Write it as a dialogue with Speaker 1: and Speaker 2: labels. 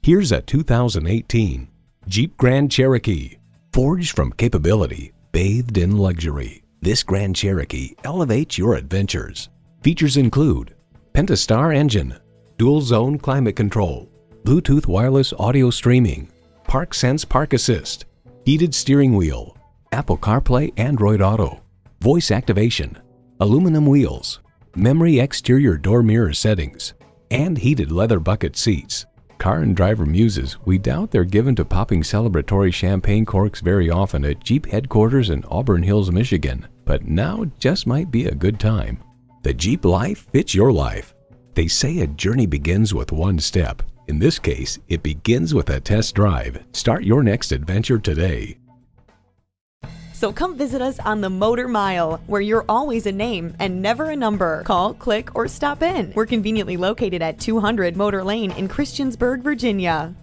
Speaker 1: Here's a 2018 Jeep Grand Cherokee. Forged from capability, bathed in luxury, this Grand Cherokee elevates your adventures. Features include Pentastar engine, dual zone climate control, Bluetooth wireless audio streaming, Park Sense Park Assist, heated steering wheel, Apple CarPlay Android Auto, voice activation, aluminum wheels, memory exterior door mirror settings, and heated leather bucket seats. Car and driver muses, we doubt they're given to popping celebratory champagne corks very often at Jeep headquarters in Auburn Hills, Michigan, but now just might be a good time. The Jeep life fits your life. They say a journey begins with one step. In this case, it begins with a test drive. Start your next adventure today.
Speaker 2: So come visit us on the Motor Mile, where you're always a name and never a number. Call, click, or stop in. We're conveniently located at 200 Motor Lane in Christiansburg, Virginia.